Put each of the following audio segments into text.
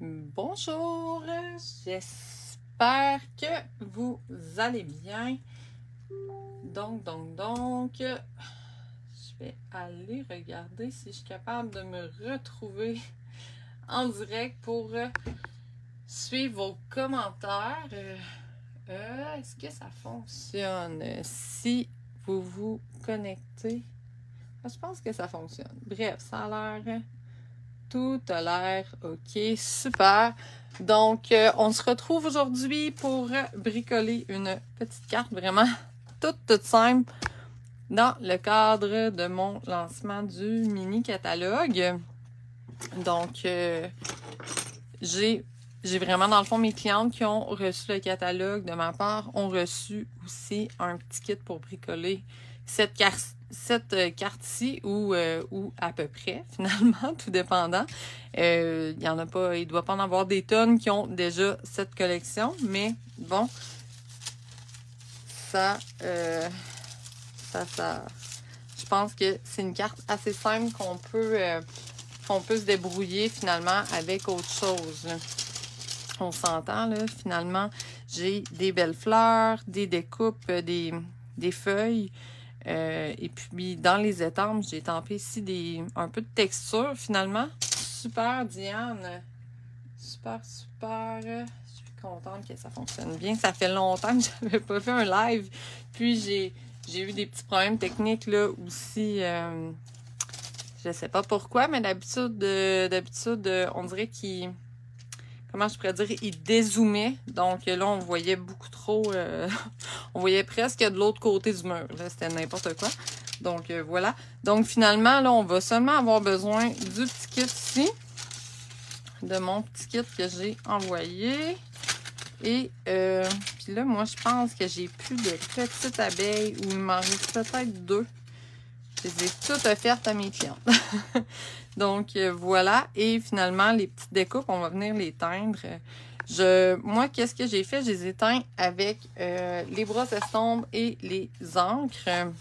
Bonjour, j'espère que vous allez bien. Donc, je vais aller regarder si je suis capable de me retrouver en direct pour suivre vos commentaires. Est-ce que ça fonctionne? Si vous vous connectez, je pense que ça fonctionne. Bref, ça a l'air... Tout a l'air OK, super. Donc, on se retrouve aujourd'hui pour bricoler une petite carte vraiment toute simple dans le cadre de mon lancement du mini-catalogue. Donc, j'ai vraiment, dans le fond, mes clientes qui ont reçu le catalogue de ma part ont reçu aussi un petit kit pour bricoler cette carte-ci ou à peu près, finalement, tout dépendant. Il y en a pas, il doit pas en avoir des tonnes qui ont déjà cette collection, mais bon, je pense que c'est une carte assez simple qu'on peut se débrouiller finalement avec autre chose. On s'entend, là, finalement, j'ai des belles fleurs, des découpes, des feuilles. Et puis, dans les étampes, j'ai tampé ici un peu de texture, finalement. Super, Diane. Super. Je suis contente que ça fonctionne bien. Ça fait longtemps que j'avais pas fait un live. Puis, j'ai eu des petits problèmes techniques, là, aussi. Je sais pas pourquoi, mais d'habitude, on dirait qu'il... Comment je pourrais dire? Il dézoomait. Donc là, on voyait beaucoup trop... on voyait presque de l'autre côté du mur. Là, c'était n'importe quoi. Donc, voilà. Donc, finalement, là, on va seulement avoir besoin du petit kit ici. De mon petit kit que j'ai envoyé. Et, puis là, moi, je pense que j'ai plus de petites abeilles ou il m'en reste peut-être 2. Je les ai toutes offertes à mes clientes. Donc, voilà. Et finalement, les petites découpes, on va venir les teindre. Moi, qu'est-ce que j'ai fait? Je les ai teints avec les brosses estompes et les encres.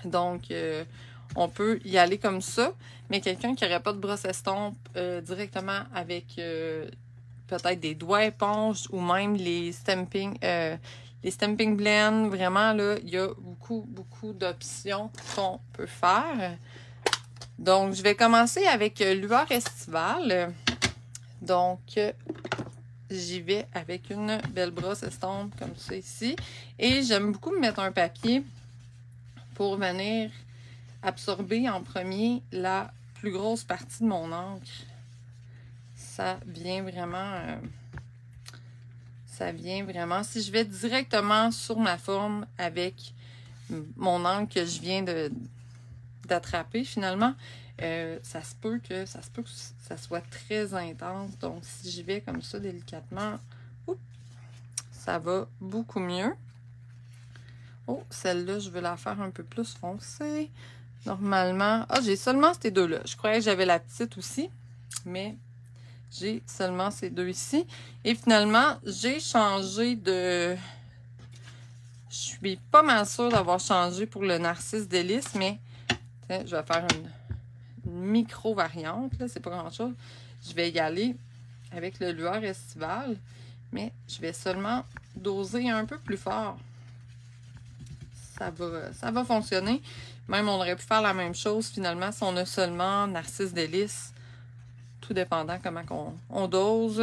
Donc, on peut y aller comme ça. Mais quelqu'un qui n'aurait pas de brosse estompe directement avec peut-être des doigts éponges ou même les stamping blends, vraiment, là, il y a beaucoup d'options qu'on peut faire. Donc, je vais commencer avec Lueur estivale. Donc, j'y vais avec une belle brosse estompe comme ça ici. Et j'aime beaucoup me mettre un papier pour venir absorber en premier la plus grosse partie de mon encre. Ça vient vraiment... Si je vais directement sur ma forme avec mon encre que je viens d'attraper finalement, ça se peut que ça soit très intense. Donc, si j'y vais comme ça délicatement, ça va beaucoup mieux. Oh, celle-là, je veux la faire un peu plus foncée. Normalement, j'ai seulement ces deux-là. Je croyais que j'avais la petite aussi, mais j'ai seulement ces deux ici. Et finalement, j'ai changé de... Je suis pas mal sûre d'avoir changé pour le Narcisse Délice, mais je vais faire une micro variante, là, c'est pas grand chose. Je vais y aller avec le Lueur estivale, mais je vais seulement doser un peu plus fort. Ça va fonctionner. Même on aurait pu faire la même chose finalement si on a seulement Narcisse Délice. Tout dépendant comment on dose,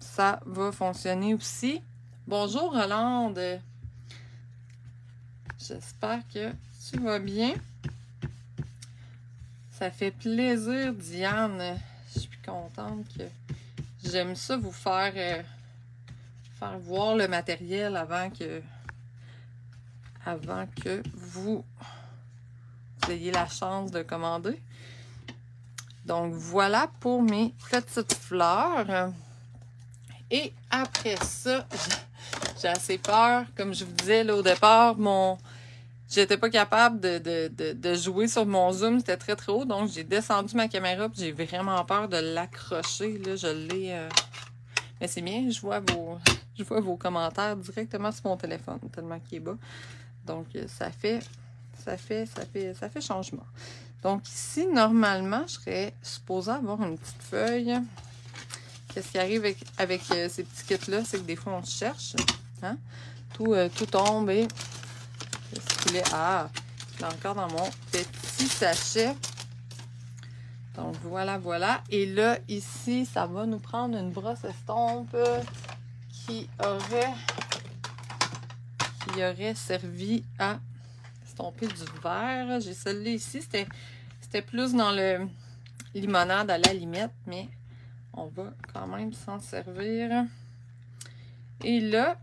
ça va fonctionner aussi. Bonjour Rolande. J'espère que tu vas bien. Ça fait plaisir, Diane. Je suis contente que j'aime ça vous faire voir le matériel avant que vous ayez la chance de commander. Donc, voilà pour mes petites fleurs. Et après ça, j'ai assez peur. Comme je vous disais là, au départ, j'étais pas capable de jouer sur mon zoom, c'était très haut, donc j'ai descendu ma caméra puis j'ai vraiment peur de l'accrocher. Là, je l'ai... Mais c'est bien, je vois vos commentaires directement sur mon téléphone, tellement qu'il est bas. Donc, ça fait changement. Donc ici, normalement, je serais supposée avoir une petite feuille qu'est-ce qui arrive avec ces petits kits-là, c'est que des fois, on se cherche. Hein? Tout tombe et... Qu'est-ce qu'il est? Ah! Il est encore dans mon petit sachet. Donc, voilà, voilà. Et là, ici, ça va nous prendre une brosse estompe qui aurait servi à estomper du verre. J'ai celle-là ici. C'était plus dans le limonade à la limite, mais on va quand même s'en servir. Et là,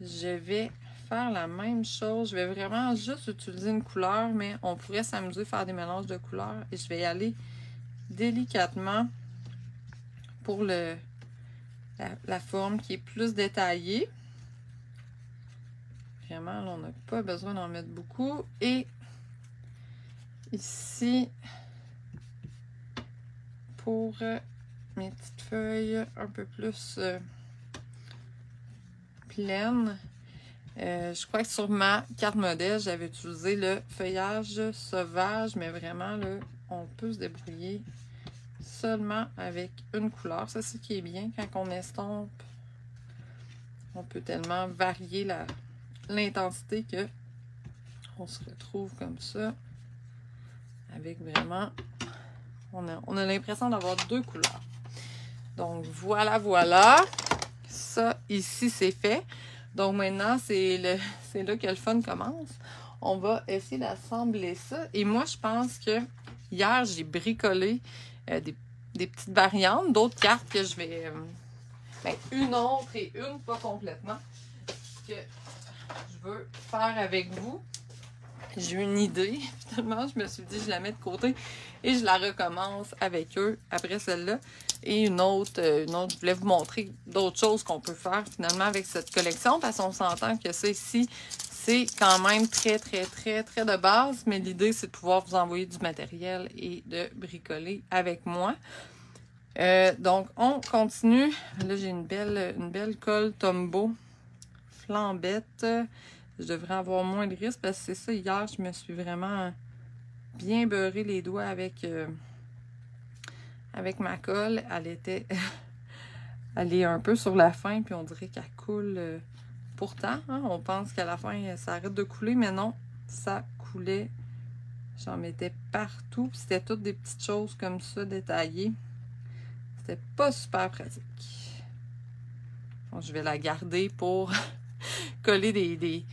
je vais faire la même chose. Je vais vraiment juste utiliser une couleur, mais on pourrait s'amuser à faire des mélanges de couleurs. Et je vais y aller délicatement pour la forme qui est plus détaillée. Vraiment, là, on n'a pas besoin d'en mettre beaucoup. Et ici, pour mes petites feuilles un peu plus pleines, je crois que sur ma carte modèle, j'avais utilisé le feuillage sauvage, mais vraiment, là, on peut se débrouiller seulement avec une couleur. Ça, c'est ce qui est bien quand on estompe. On peut tellement varier l'intensité que on se retrouve comme ça avec vraiment... On a l'impression d'avoir deux couleurs. Donc, voilà, voilà. Ça, ici, c'est fait. Donc, maintenant, c'est là que le fun commence. On va essayer d'assembler ça. Et moi, je pense que hier, j'ai bricolé des petites variantes, d'autres cartes que je vais... une autre et une pas complètement. Que je veux faire avec vous. J'ai eu une idée. Finalement, je me suis dit, je la mets de côté et je la recommence avec eux après celle-là. Et une autre, je voulais vous montrer d'autres choses qu'on peut faire finalement avec cette collection parce qu'on s'entend que ça ici, c'est quand même très, très, très, très de base. Mais l'idée, c'est de pouvoir vous envoyer du matériel et de bricoler avec moi. Donc, on continue. Là, j'ai une belle colle Tombow flambette. Je devrais avoir moins de risques parce que c'est ça, hier, je me suis vraiment bien beurré les doigts avec ma colle. Elle est un peu sur la fin, puis on dirait qu'elle coule. Pourtant, hein, on pense qu'à la fin, ça arrête de couler, mais non, ça coulait. J'en mettais partout, puis c'était toutes des petites choses comme ça, détaillées. C'était pas super pratique. Bon, je vais la garder pour coller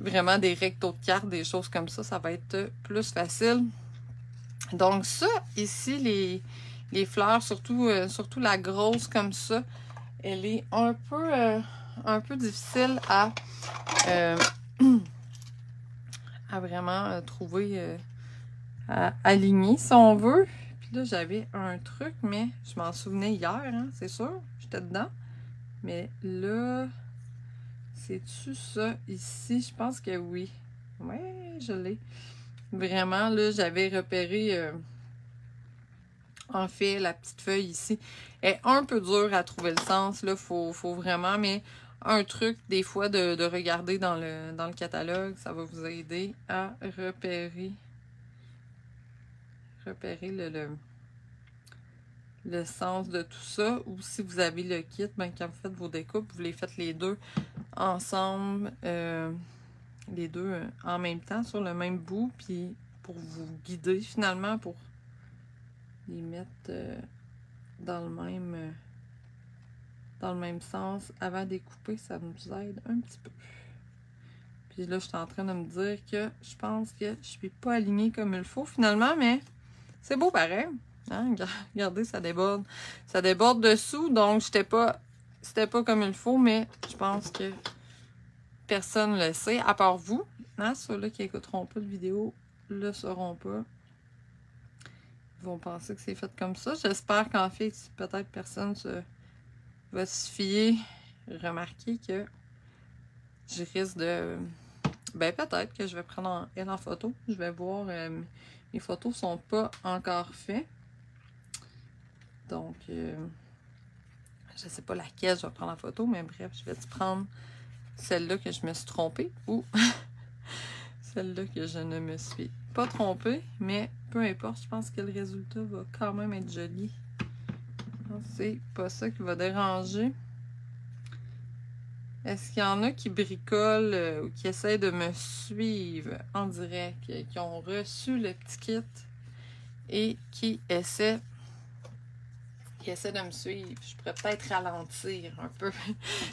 vraiment des rectos de cartes, des choses comme ça. Ça va être plus facile. Donc ça, ici, les fleurs, surtout la grosse comme ça, elle est un peu difficile à vraiment trouver, à aligner si on veut. Puis là, j'avais un truc, mais je m'en souvenais hier, hein, c'est sûr. J'étais dedans. Mais là, c'est-tu ça ici? Je pense que oui. Ouais, je l'ai. Vraiment, là, j'avais repéré, en fait, la petite feuille ici est un peu dure à trouver le sens. Là, faut vraiment, mais un truc, des fois, de regarder dans le catalogue, ça va vous aider à repérer le sens de tout ça. Ou si vous avez le kit, ben, quand vous faites vos découpes, vous les faites les deux ensemble, les deux en même temps sur le même bout, puis pour vous guider finalement, pour les mettre dans le même sens avant de découper, ça nous aide un petit peu. Puis là, je suis en train de me dire que je pense que je suis pas alignée comme il faut finalement, mais c'est beau pareil. Hein? Regardez, ça déborde. Ça déborde dessous, donc c'était pas comme il faut, mais je pense que personne ne le sait, à part vous. Hein? Ceux-là qui n'écouteront pas de vidéo le sauront pas. Ils vont penser que c'est fait comme ça. J'espère qu'en fait, peut-être personne va se fier, remarquer que je risque de... Ben, peut-être que je vais prendre elle en photo. Je vais voir. Mes photos sont pas encore faites. Donc, je sais pas laquelle je vais prendre en photo, mais bref, je vais prendre celle-là que je me suis trompée ou celle-là que je ne me suis pas trompée, mais peu importe, je pense que le résultat va quand même être joli C'est pas ça qui va déranger. Est-ce qu'il y en a qui bricolent ou qui essaient de me suivre en direct, qui ont reçu le petit kit et qui essaient de me suivre? Je pourrais peut-être ralentir un peu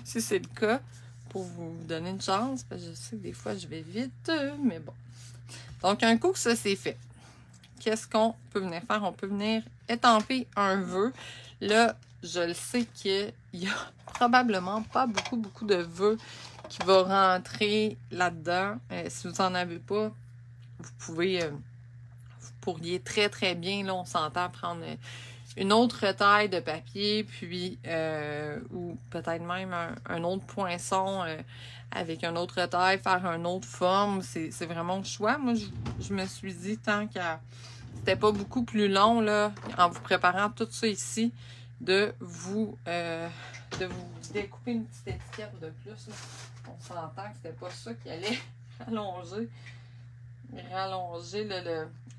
si c'est le cas pour vous donner une chance, parce que je sais que des fois je vais vite, mais bon. Donc, un coup que ça c'est fait, qu'est-ce qu'on peut venir faire? On peut venir étamper un vœu. Là, je le sais qu'il y a probablement pas beaucoup de vœux qui vont rentrer là-dedans. Si vous n'en avez pas, vous pourriez très bien, là, on s'entend, prendre une autre taille de papier, puis ou peut-être même un autre poinçon avec une autre taille, faire une autre forme. C'est vraiment le choix. Moi, je me suis dit, tant qu'à c'était pas beaucoup plus long, là, en vous préparant tout ça ici, de vous découper une petite étiquette de plus. Là. On s'entend que c'était pas ça qui allait rallonger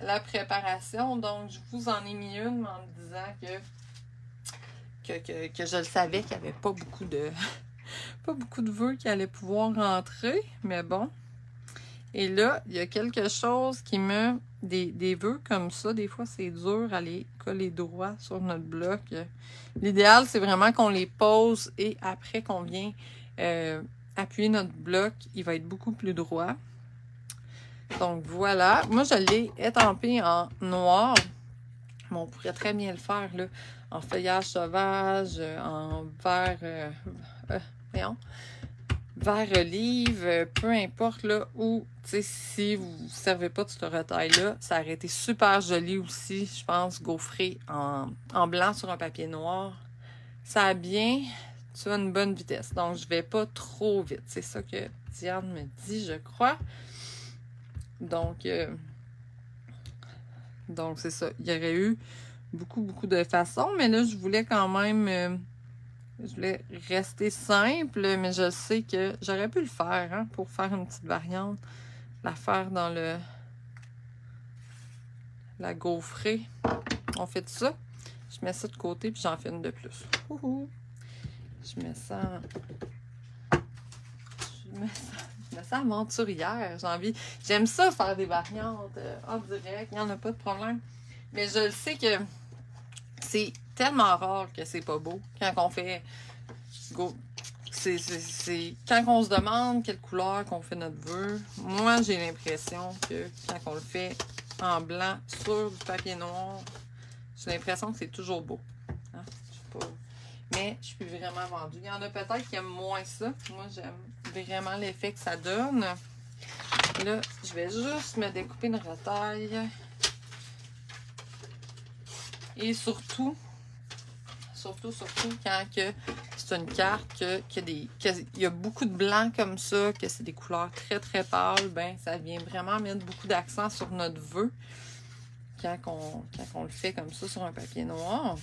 la préparation. Donc, je vous en ai mis une en me disant que je le savais qu'il n'y avait pas beaucoup de vœux qui allaient pouvoir rentrer, mais bon. Et là, il y a quelque chose qui me... Des vœux comme ça, des fois, c'est dur à les coller droit sur notre bloc. L'idéal, c'est vraiment qu'on les pose et après qu'on vient appuyer notre bloc, il va être beaucoup plus droit. Donc, voilà. Moi, je l'ai étampé en noir. Mais on pourrait très bien le faire là, en feuillage sauvage, en vert... vert olive, peu importe là où, tu sais, si vous ne servez pas de ce retail-là, ça aurait été super joli aussi, je pense, gaufré en blanc sur un papier noir. Ça a bien, tu as une bonne vitesse. Donc, je vais pas trop vite. C'est ça que Diane me dit, je crois. Donc c'est ça. Il y aurait eu beaucoup de façons, mais là, je voulais quand même... je voulais rester simple, mais je sais que j'aurais pu le faire hein, pour faire une petite variante. La faire dans la gaufrée. On fait ça. Je mets ça de côté puis j'en fais une de plus. Je mets ça aventurière. J'ai envie. J'aime ça faire des variantes en direct. Il n'y en a pas de problème. Mais je le sais que c'est tellement rare que c'est pas beau quand on fait c'est quand on se demande quelle couleur qu'on fait notre vœu. Moi, j'ai l'impression que quand on le fait en blanc sur du papier noir, j'ai l'impression que c'est toujours beau. Hein? Je sais pas. Mais je suis vraiment vendue. Il y en a peut-être qui aiment moins ça. Moi, j'aime vraiment l'effet que ça donne. Là, je vais juste me découper une retaille. Et surtout quand c'est une carte qu'il y a beaucoup de blanc comme ça, que c'est des couleurs très pâles, ben ça vient vraiment mettre beaucoup d'accent sur notre vœu quand on le fait comme ça sur un papier noir.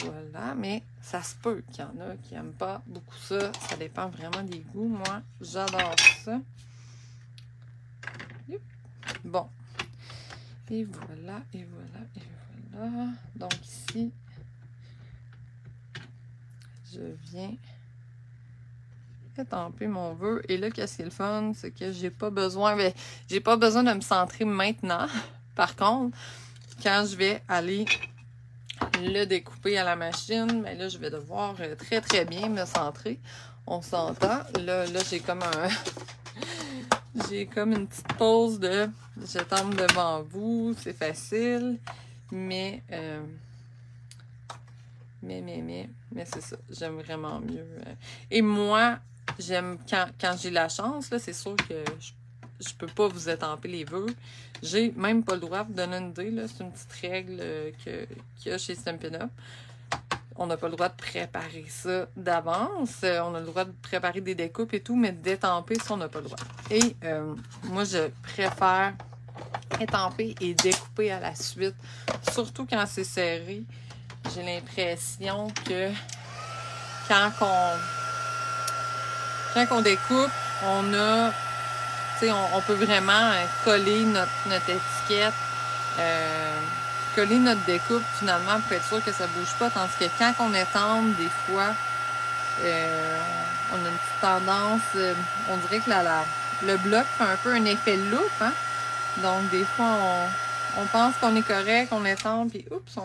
Voilà, mais ça se peut qu'il y en a qui n'aiment pas beaucoup ça. Ça dépend vraiment des goûts. Moi, j'adore ça. Bon. Et voilà. Donc ici, je viens étamper mon vœu. Et là, qu'est-ce qui est le fun, c'est que j'ai pas besoin de me centrer maintenant. Par contre, quand je vais aller le découper à la machine, mais là, je vais devoir très bien me centrer. On s'entend. Là, j'ai comme une petite pause de je tombe devant vous, c'est facile, mais c'est ça, j'aime vraiment mieux. Et moi, j'aime quand j'ai la chance, là, c'est sûr que je peux pas vous étamper les vœux. J'ai même pas le droit de vous donner une idée, là, c'est une petite règle qu'il y a chez Stampin' Up. On n'a pas le droit de préparer ça d'avance. On a le droit de préparer des découpes et tout, mais d'étamper, ça, on n'a pas le droit. Et moi, je préfère étamper et découper à la suite, surtout quand c'est serré. J'ai l'impression que quand on découpe, on a, tu sais, on peut vraiment coller notre étiquette coller notre découpe finalement pour être sûr que ça bouge pas. Tandis que quand on étend, des fois, on a une petite tendance, on dirait que le bloc fait un peu un effet loupe, hein? Donc, des fois, on pense qu'on est correct, on étend, puis oups,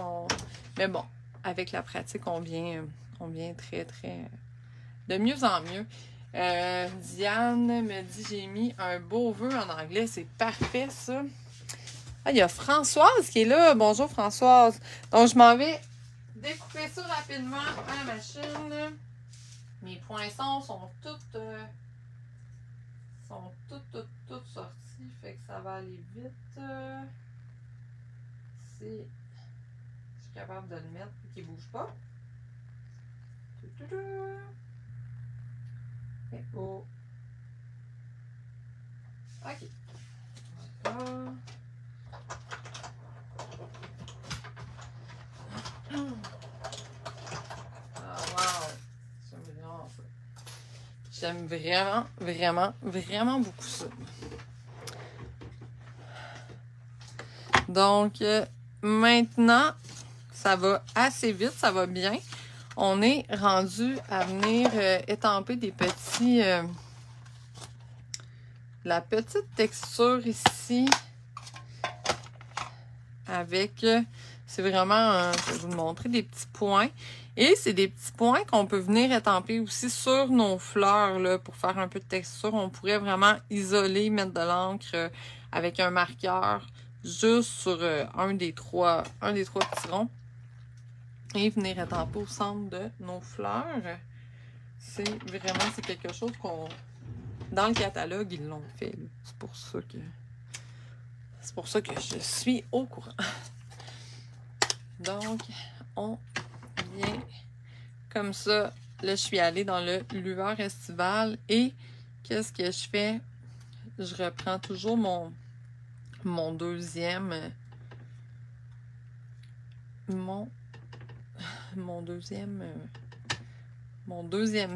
Mais bon, avec la pratique, on vient très, très... de mieux en mieux. Diane me dit, j'ai mis un beau vœu en anglais. C'est parfait, ça. Ah, il y a Françoise qui est là. Bonjour, Françoise. Donc, je m'en vais découper ça rapidement à la machine. Mes poinçons sont toutes sorties. Fait que ça va aller vite. Si je suis capable de le mettre et qu'il ne bouge pas. Et oh. OK. Voilà. Ah, wow. J'aime vraiment, vraiment, vraiment beaucoup ça. Donc, maintenant, ça va assez vite, ça va bien. On est rendu à venir étamper des petits... la petite texture ici avec... c'est vraiment... je vais vous le montrer, des petits points. Et c'est des petits points qu'on peut venir étamper aussi sur nos fleurs là, pour faire un peu de texture. On pourrait vraiment isoler, mettre de l'encre avec un marqueur juste sur un des trois petits ronds. Et venir étamper au centre de nos fleurs. C'est quelque chose qu'on... Dans le catalogue, ils l'ont fait. C'est pour ça que je suis au courant. Donc, on vient comme ça. Là, je suis allée dans le lueur estival. Et qu'est-ce que je fais? Je reprends toujours mon deuxième... Mon deuxième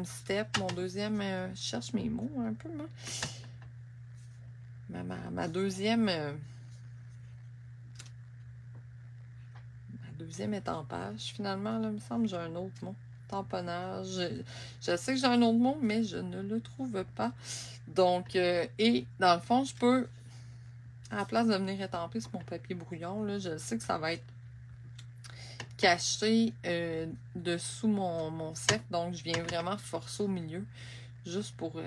step, je cherche mes mots un peu, moi. Ma deuxième étampage, finalement, là, il me semble que j'ai un autre mot. Tamponnage. Je sais que j'ai un autre mot, mais je ne le trouve pas. Donc, et dans le fond, je peux, à la place de venir étamper sur mon papier brouillon, là, je sais que ça va être caché dessous mon cercle. Donc, je viens vraiment forcer au milieu, juste pour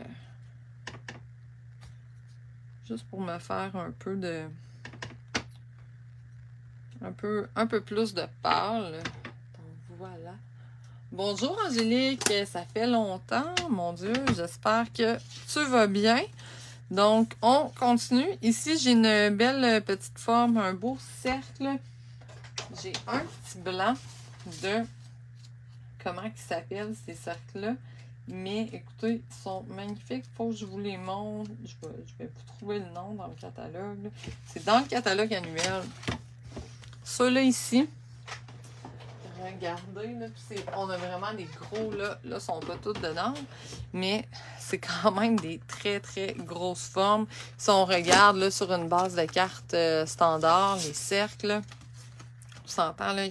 me faire un peu de... un peu plus de pâle. Donc, voilà. Bonjour Angélique, ça fait longtemps, mon Dieu, j'espère que tu vas bien. Donc, on continue. Ici, j'ai une belle petite forme, un beau cercle. J'ai un petit blanc de... Comment ils s'appellent ces cercles-là? Mais écoutez, ils sont magnifiques. Il faut que je vous les montre. Je vais vous trouver le nom dans le catalogue. C'est dans le catalogue annuel. Ceux-là ici, regardez, là, on a vraiment des gros, là, sont pas tous dedans, mais c'est quand même des très, très grosses formes. Si on regarde, là, sur une base de cartes standard, les cercles, on s'entend, là,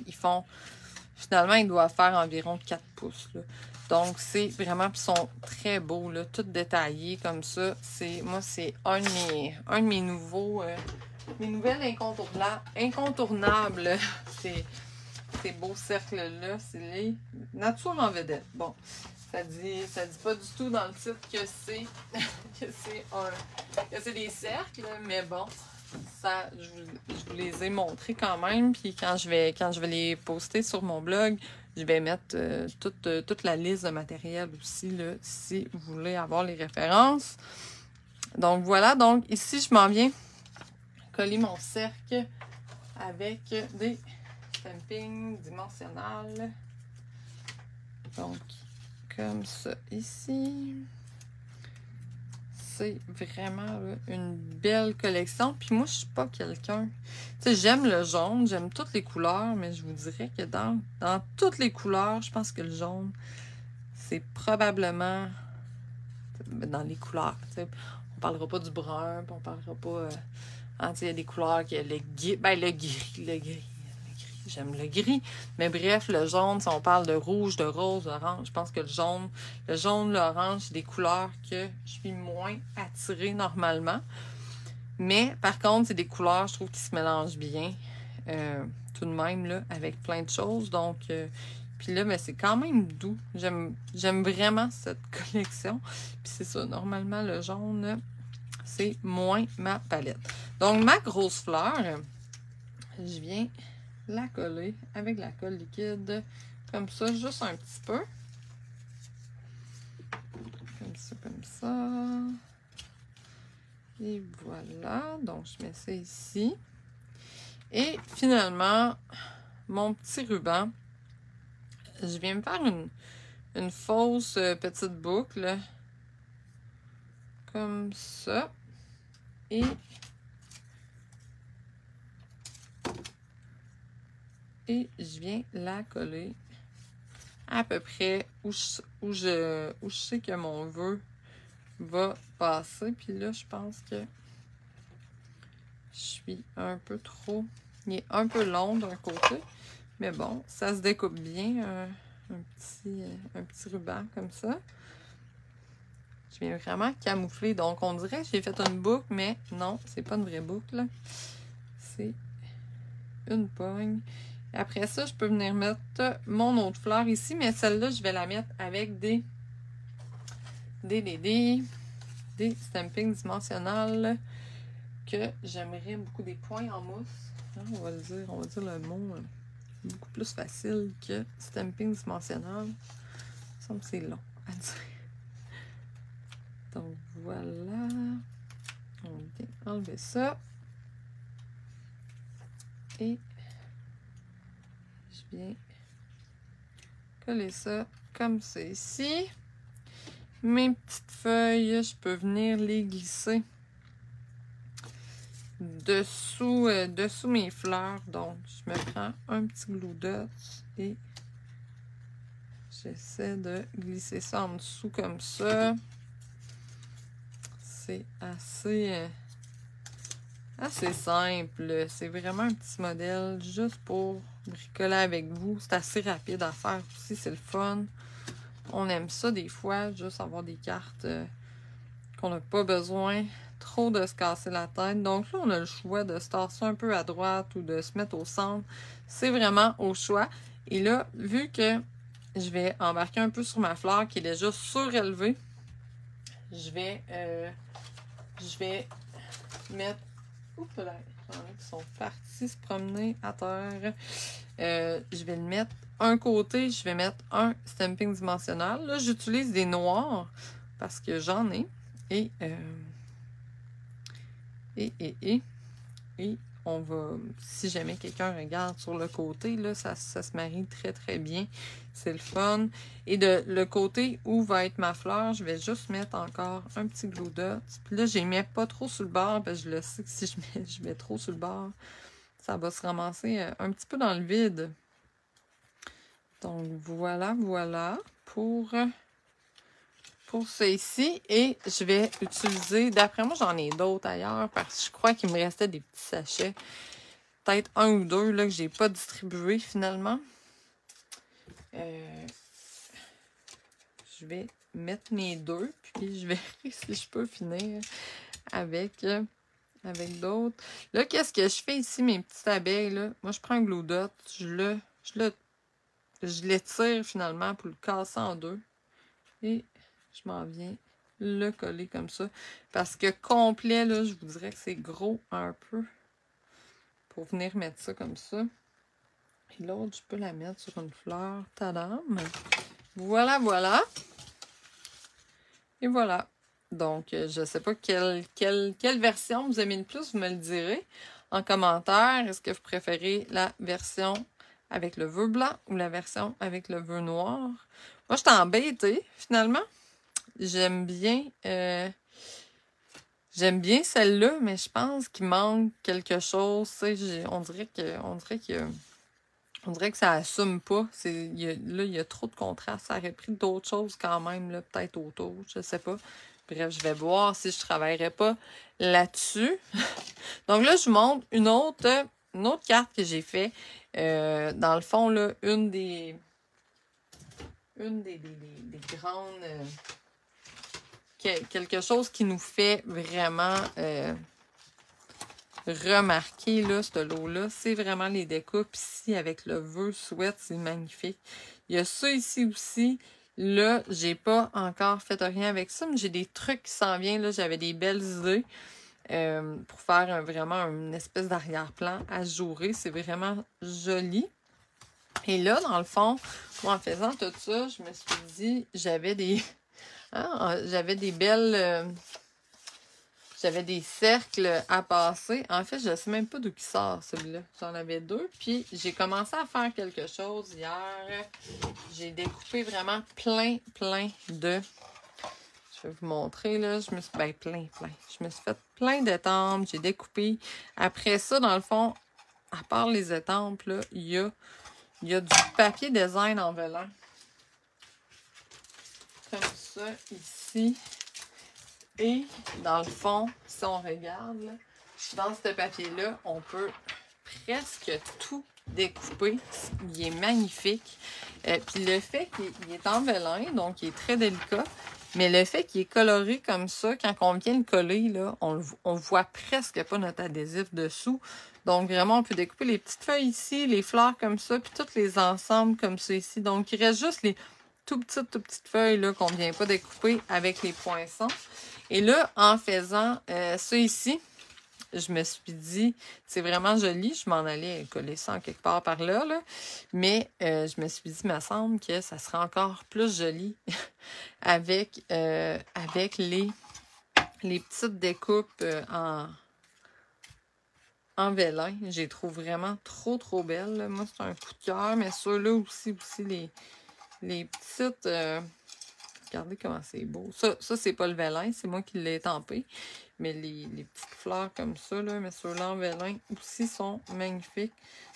finalement, ils doivent faire environ 4 pouces, là. Donc, c'est vraiment, ils sont très beaux, là, tout détaillés comme ça. Moi, c'est un de mes nouveaux, mes nouvelles incontournables, ces beaux cercles-là, c'est les Nature en vedette. Bon, ça dit pas du tout dans le titre que c'est que c'est des cercles, mais bon, ça, je vous les ai montrés quand même. Puis quand je vais les poster sur mon blog, je vais mettre toute la liste de matériel aussi, là, si vous voulez avoir les références. Donc voilà, donc ici, je m'en viens coller mon cercle avec des stamping dimensionnel. Donc, comme ça ici. C'est vraiment là, une belle collection. Puis moi, je suis pas quelqu'un... Tu sais, j'aime le jaune, j'aime toutes les couleurs, mais je vous dirais que dans toutes les couleurs, je pense que le jaune, c'est probablement dans les couleurs. Tu sais, on parlera pas du brun, puis on parlera pas... tu sais, il y a des couleurs qui... Le gris, j'aime le gris. Mais bref, le jaune, si on parle de rouge, de rose, d'orange, je pense que le jaune, l'orange, c'est des couleurs que je suis moins attirée normalement. Mais par contre, c'est des couleurs, je trouve, qui se mélangent bien. Tout de même, là, avec plein de choses. Donc, puis là, ben, c'est quand même doux. J'aime vraiment cette collection. Puis c'est ça, normalement, le jaune, c'est moins ma palette. Donc, ma grosse fleur, je viens la coller avec la colle liquide. Comme ça, juste un petit peu. Comme ça, comme ça. Et voilà. Donc, je mets ça ici. Et finalement, mon petit ruban, je viens me faire une fausse petite boucle. Comme ça. Et je viens la coller à peu près où je sais que mon vœu va passer. Puis là, je pense que je suis un peu trop... Il est un peu long d'un côté. Mais bon, ça se découpe bien. Un petit ruban comme ça. Je viens vraiment camoufler. Donc, on dirait que j'ai fait une boucle, mais non, c'est pas une vraie boucle. C'est une pogne. Après ça, je peux venir mettre mon autre fleur ici, mais celle-là, je vais la mettre avec des stampings dimensionnels que j'aimerais beaucoup, des points en mousse. Hein, on va dire le mot beaucoup plus facile que stamping dimensionnel. Ça semble que c'est long à dire. Donc voilà. On vient enlever ça. Et je viens coller ça comme ça ici. Mes petites feuilles, je peux venir les glisser dessous mes fleurs. Donc, je me prends un petit glue dot et j'essaie de glisser ça en dessous comme ça. C'est assez simple. C'est vraiment un petit modèle juste pour bricoler avec vous. C'est assez rapide à faire aussi, c'est le fun. On aime ça des fois, juste avoir des cartes qu'on n'a pas besoin trop de se casser la tête. Donc là, on a le choix de se tasser un peu à droite ou de se mettre au centre. C'est vraiment au choix. Et là, vu que je vais embarquer un peu sur ma fleur qui est déjà surélevée, je vais mettre... Oups là, il y en a qui sont partis se promener à terre. Je vais le mettre un côté, je vais mettre un stamping dimensionnel. Là, j'utilise des noirs parce que j'en ai. Et on va, si jamais quelqu'un regarde sur le côté, là, ça se marie très très bien. C'est le fun. Et de le côté où va être ma fleur, je vais juste mettre encore un petit glue dot. Puis là, je ne mets pas trop sur le bord, parce que je le sais que si je mets trop sur le bord, ça va se ramasser un petit peu dans le vide. Donc voilà pour ça ici. Et je vais utiliser, d'après moi, j'en ai d'autres ailleurs parce que je crois qu'il me restait des petits sachets. Peut-être un ou deux là, que j'ai pas distribué finalement. Je vais mettre mes deux, puis je verrai si je peux finir avec d'autres. Là, qu'est-ce que je fais ici, mes petites abeilles, là? Moi, je prends un glue dot, je l'étire finalement pour le casser en deux. Et je m'en viens le coller comme ça. Parce que complet, là, je vous dirais que c'est gros un peu. Pour venir mettre ça comme ça. Et l'autre, je peux la mettre sur une fleur. Tadam! Voilà. Et voilà. Donc, je ne sais pas quelle version vous aimez le plus, vous me le direz en commentaire. Est-ce que vous préférez la version avec le vœu blanc ou la version avec le vœu noir? Moi, je suis embêtée, finalement. J'aime bien celle-là, mais je pense qu'il manque quelque chose. On dirait que ça assume pas. Là, il y a trop de contraste. Ça aurait pris d'autres choses quand même, là, peut-être autour, je sais pas. Bref, je vais voir si je travaillerai pas là-dessus. Donc là, je vous montre une autre une autre carte que j'ai fait. Dans le fond, là, une des grandes... quelque chose qui nous fait vraiment remarquer, là, ce lot-là, c'est vraiment les découpes ici avec le vœu sweat, c'est magnifique. Il y a ça ici aussi. Là, j'ai pas encore fait rien avec ça, mais j'ai des trucs qui s'en viennent. Là, j'avais des belles idées pour faire vraiment une espèce d'arrière-plan ajouré. C'est vraiment joli. Et là, dans le fond, moi, en faisant tout ça, je me suis dit, j'avais des belles... j'avais des cercles à passer. En fait, je ne sais même pas d'où il sort, celui-là. J'en avais deux. Puis, j'ai commencé à faire quelque chose hier. J'ai découpé vraiment plein de... Je vais vous montrer, là. Je me suis... Ben, plein. Je me suis fait plein d'étampes. J'ai découpé. Après ça, dans le fond, à part les étampes, là, il y a du papier design en velin. Comme ça, ici. Et, dans le fond, si on regarde, là, dans ce papier-là, on peut presque tout découper. Il est magnifique. Puis le fait qu'il est en velin, donc il est très délicat, mais le fait qu'il est coloré comme ça, quand on vient le coller, là, on voit presque pas notre adhésif dessous. Donc vraiment, on peut découper les petites feuilles ici, les fleurs comme ça, puis toutes les ensembles comme ça ici. Donc il reste juste les tout petites feuilles là qu'on ne vient pas découper avec les poinçons. Et là, en faisant ça ici, je me suis dit, c'est vraiment joli. Je m'en allais coller ça en quelque part par là, là. Mais je me suis dit, il me semble que ça serait encore plus joli avec les petites découpes en velin. Je les trouve vraiment trop belles, là. Moi, c'est un coup de cœur, mais ceux-là aussi les petites... regardez comment c'est beau. Ça c'est pas le velin, c'est moi qui l'ai étampé. Mais les petites fleurs comme ça, là, mais ceux-là en velin aussi sont magnifiques.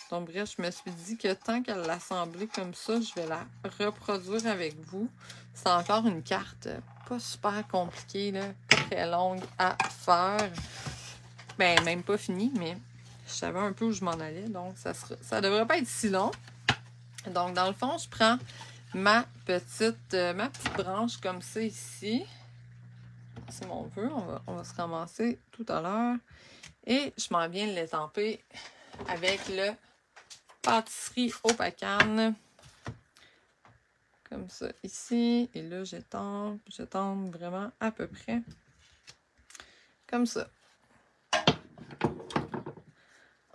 Donc bref, je me suis dit que tant qu'elle l'assemblée comme ça, je vais la reproduire avec vous. C'est encore une carte pas super compliquée, là, pas très longue à faire. Ben, même pas finie, mais je savais un peu où je m'en allais. Donc ça devrait pas être si long. Donc dans le fond, je prends ma petite branche comme ça ici. C'est mon vœu. On va se ramasser tout à l'heure. Et je m'en viens l'étamper avec le pâtisserie au pacane. Comme ça ici. Et là, j'étampe vraiment à peu près comme ça.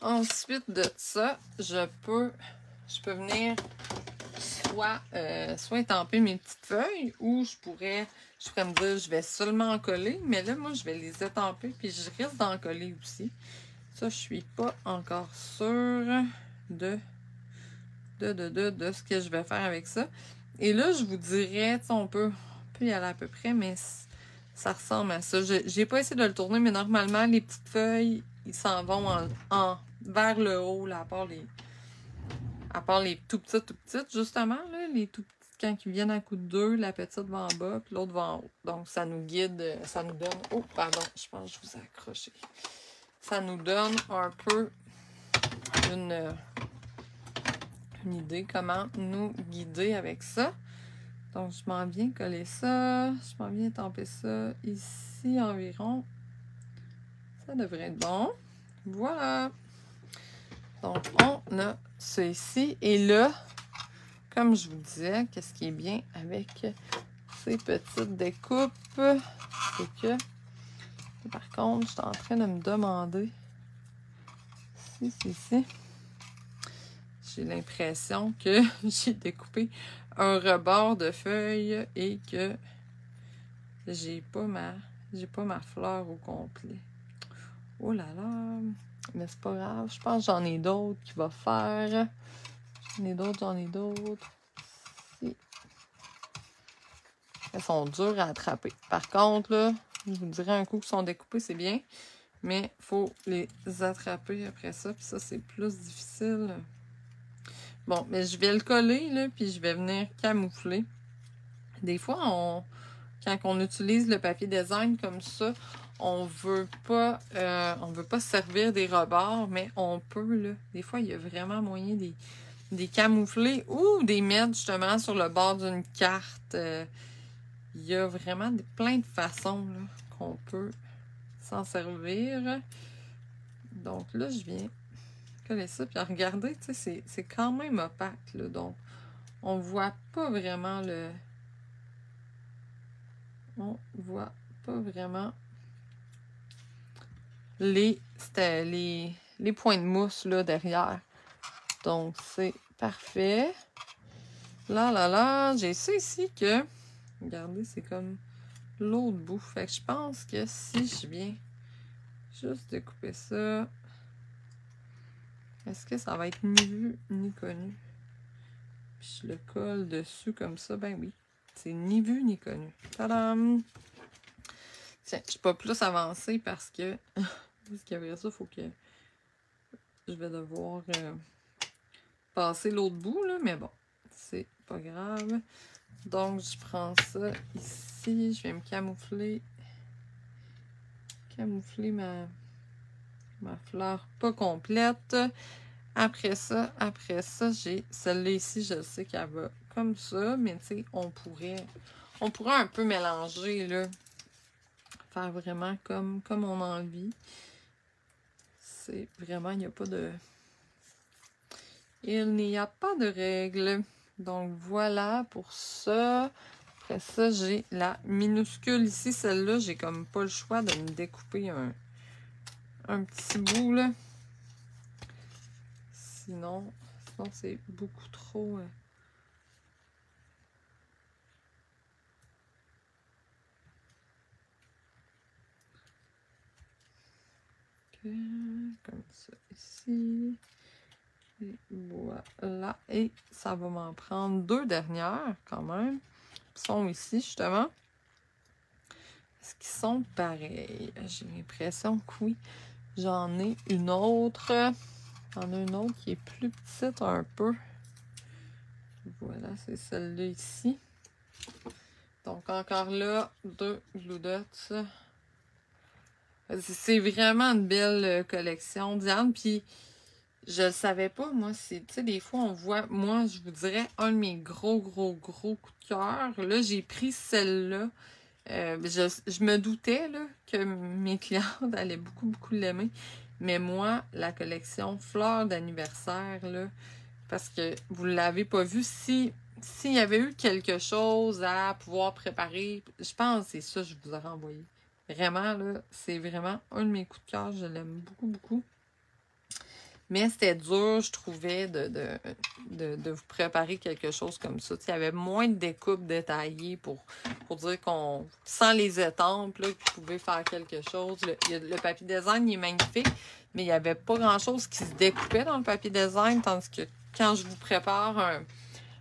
Ensuite de ça, je peux venir soit étamper mes petites feuilles ou je pourrais me dire je vais seulement en coller, mais là moi je vais les étamper puis je risque d'en coller aussi. Ça je suis pas encore sûre de ce que je vais faire avec ça. Et là je vous dirais, on peut y aller à peu près, mais ça ressemble à ça. J'ai pas essayé de le tourner, mais normalement les petites feuilles ils s'en vont vers le haut là, à part les tout petites, justement, là, les tout petites, quand ils viennent à coup de deux, la petite va en bas, puis l'autre va en haut. Donc, ça nous guide, ça nous donne... Oh, pardon, je pense que je vous ai accroché. Ça nous donne un peu une idée comment nous guider avec ça. Donc, je m'en viens coller ça. Je m'en viens tamper ça ici environ. Ça devrait être bon. Voilà. Donc, on a ça ici. Et là, comme je vous disais, qu'est-ce qui est bien avec ces petites découpes, c'est que, par contre, je suis en train de me demander si, j'ai l'impression que j'ai découpé un rebord de feuilles et que j'ai pas ma fleur au complet. Oh là là! Mais c'est pas grave, je pense que j'en ai d'autres qui vont faire. J'en ai d'autres. Si. Elles sont dures à attraper. Par contre, là, je vous dirais un coup qu'ils sont découpés, c'est bien. Mais il faut les attraper après ça. Puis ça, c'est plus difficile. Bon, mais je vais le coller, là, puis je vais venir camoufler. Des fois, quand on utilise le papier design comme ça, on veut pas servir des rebords, mais on peut, là. Des fois, il y a vraiment moyen des camoufler ou des mettre justement sur le bord d'une carte. Il y a vraiment plein de façons là, qu'on peut s'en servir. Donc là, je viens coller ça. Puis regardez, tu sais, c'est quand même opaque. Là, donc, on voit pas vraiment le... On voit pas vraiment les points de mousse là, derrière. Donc, c'est parfait. Là, j'ai ça ici que... Regardez, c'est comme l'autre bout. Fait que je pense que si je viens juste découper ça, est-ce que ça va être ni vu ni connu? Puis je le colle dessus comme ça, ben oui. C'est ni vu ni connu. Tadam! Tiens, je suis pas plus avancée parce que... parce qu'après ça, il faut que... Je vais devoir passer l'autre bout, là. Mais bon, c'est pas grave. Donc, je prends ça ici. Je vais me camoufler. Camoufler ma fleur pas complète. Après ça, j'ai celle-là ici. Je sais qu'elle va comme ça. Mais tu sais, on pourrait un peu mélanger, là. Faire vraiment comme on a envie. C'est vraiment, il n'y a pas de... Il n'y a pas de règle. Donc, voilà pour ça. Après ça, j'ai la minuscule ici. Celle-là, j'ai comme pas le choix de me découper un petit bout, là. Sinon c'est beaucoup trop... Comme ça ici. Et voilà. Et ça va m'en prendre 2 dernières, quand même. Qui sont ici, justement. Est-ce qu'ils sont pareils? J'ai l'impression que oui. J'en ai une autre. J'en ai une autre qui est plus petite un peu. Voilà, c'est celle-là ici. Donc, encore là, 2 glue dots. C'est vraiment une belle collection, Diane. Puis, je le savais pas, moi. Tu sais, des fois, on voit, moi, je vous dirais, un de mes gros coups de cœur. Là, j'ai pris celle-là. Je me doutais là, que mes clientes allaient beaucoup l'aimer. Mais moi, la collection Fleurs d'anniversaire, là, parce que vous ne l'avez pas vu, s'il y avait eu quelque chose à pouvoir préparer, je pense que c'est ça que je vous aurais envoyé. Vraiment, là, c'est vraiment un de mes coups de cœur. Je l'aime beaucoup. Mais c'était dur, je trouvais, de vous préparer quelque chose comme ça. Il y avait moins de découpes détaillées pour dire qu'on, sans les étampes, là, que vous pouvez faire quelque chose. Le papier design, il est magnifique, mais il n'y avait pas grand-chose qui se découpait dans le papier design, tandis que quand je vous prépare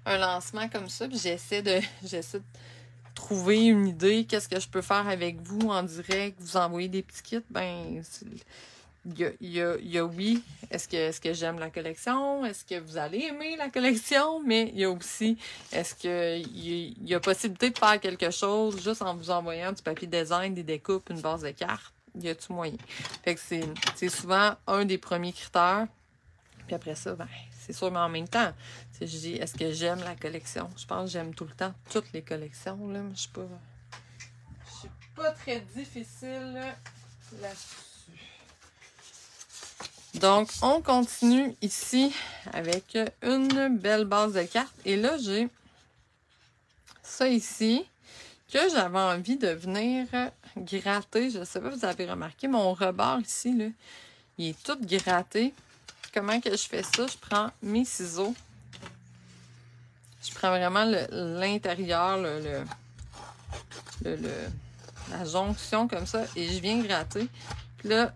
un lancement comme ça, puis j'essaie de trouver une idée, qu'est-ce que je peux faire avec vous en direct, vous envoyer des petits kits, ben... Il y a oui, est-ce que j'aime la collection? Est-ce que vous allez aimer la collection? Mais il y a aussi, est-ce qu'il y a possibilité de faire quelque chose juste en vous envoyant du papier design, des découpes, une base de cartes? Y a-tu moyen? Fait que c'est souvent un des premiers critères. Puis après ça, ben, c'est sûr, mais en même temps, je dis, est-ce que j'aime la collection? Je pense que j'aime tout le temps toutes les collections, là. Je suis pas très difficile là-dessus. Donc, on continue ici avec une belle base de cartes. Et là, j'ai ça ici que j'avais envie de venir gratter. Je ne sais pas si vous avez remarqué, mon rebord ici, là, il est tout gratté. Comment que je fais ça? Je prends mes ciseaux. Je prends vraiment l'intérieur, la jonction comme ça, et je viens gratter. Puis là,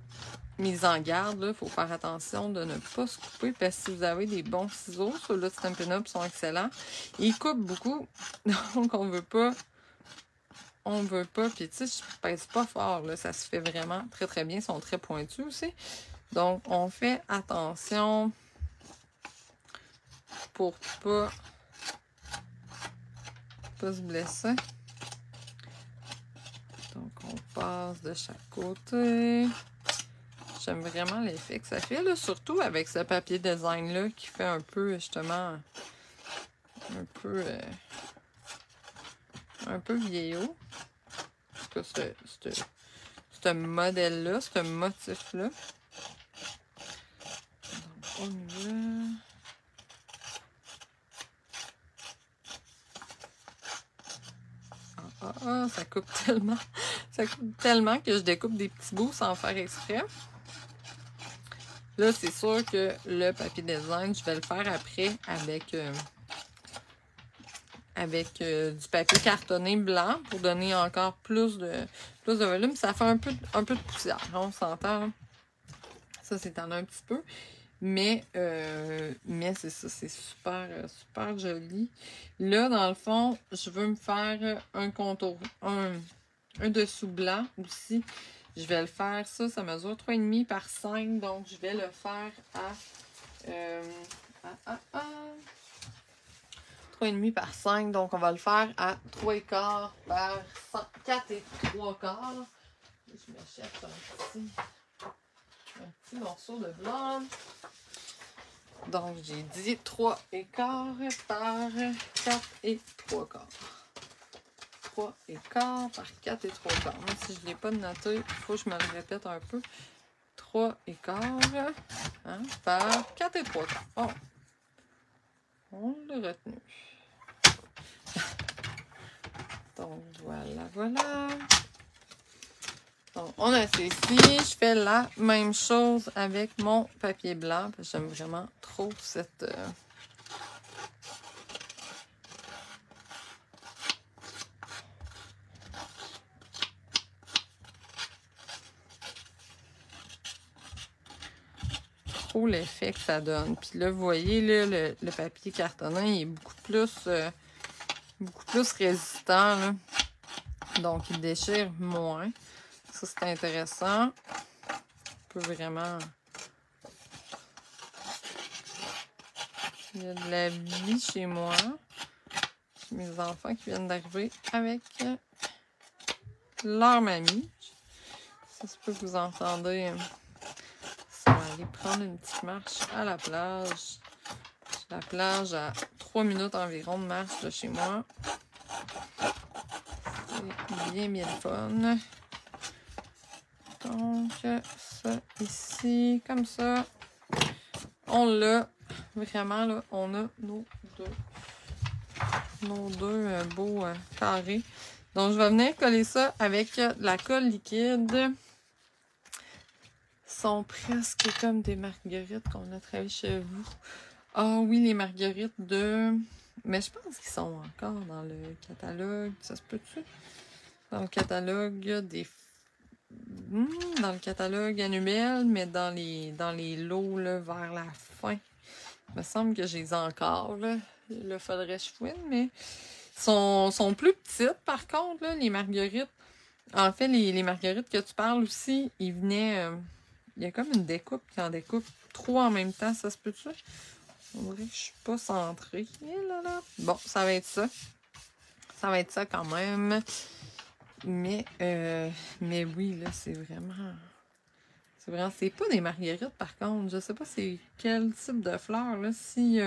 mise en garde, il faut faire attention de ne pas se couper parce que si vous avez des bons ciseaux, ceux-là de Stampin' Up sont excellents. Ils coupent beaucoup, donc on veut pas, puis tu sais, je pèse pas fort, là, ça se fait vraiment très bien, ils sont très pointus aussi. Donc, on fait attention pour pas se blesser. Donc, on passe de chaque côté. J'aime vraiment l'effet que ça fait, là, surtout avec ce papier design-là qui fait un peu, justement, un peu vieillot. En tout cas, ce modèle-là, ce motif-là. Donc, on y va. Ça coupe tellement. Ça coupe tellement que je découpe des petits bouts sans faire exprès. Là, c'est sûr que le papier design, je vais le faire après avec du papier cartonné blanc pour donner encore plus de volume. Ça fait un peu de poussière, on s'entend. Ça, c'est en un petit peu. Mais c'est ça, c'est super, super joli. Là, dans le fond, je veux me faire un contour, un dessous blanc aussi. Je vais le faire, ça mesure 3,5 par 5, donc je vais le faire à 3,5 par 5, donc on va le faire à 3,4 par 4 et 3/4. Je m'achète un petit morceau de blanc. Donc, j'ai dit 3,4 par 4 et 3/4. 3,4 par 4 et 3/4. Même si je ne l'ai pas noté, il faut que je me le répète un peu. 3,4 par 4 et 3/4. Bon, on l'a retenu. Donc, voilà. Donc, on a ceci. Je fais la même chose avec mon papier blanc. Parce que j'aime vraiment trop cette... trop l'effet que ça donne. Puis là, vous voyez, là, le papier cartonné, il est beaucoup plus résistant, là. Donc, il déchire moins. Ça, c'est intéressant. On peut vraiment... Il y a de la vie chez moi. J'ai mes enfants qui viennent d'arriver avec leur mamie. Ça se peut que vous entendez. Ça va aller prendre une petite marche à la plage. La plage à 3 minutes environ de marche de chez moi. C'est bien le fun. Donc, ça ici, comme ça. On l'a. Vraiment, là, on a nos deux beaux carrés. Donc, je vais venir coller ça avec de la colle liquide. Ils sont presque comme des marguerites qu'on a travaillées chez vous. Ah oui, les marguerites de... Mais je pense qu'ils sont encore dans le catalogue. Ça se peut-tu? Dans le catalogue des... dans le catalogue annuel, mais dans les lots là, vers la fin. Il me semble que je les ai encore, là. Il faudrait que je fouine, mais sont plus petites, par contre, là, les marguerites. En fait, les marguerites que tu parles aussi, ils venaient... il y a comme une découpe qui en découpe 3 en même temps, ça se peut-tu? On dirait que je suis pas centrée. Là. Bon, ça va être ça. Ça va être ça quand même. Mais oui, là, c'est vraiment... C'est pas des marguerites, par contre. Je sais pas c'est quel type de fleur, là. Si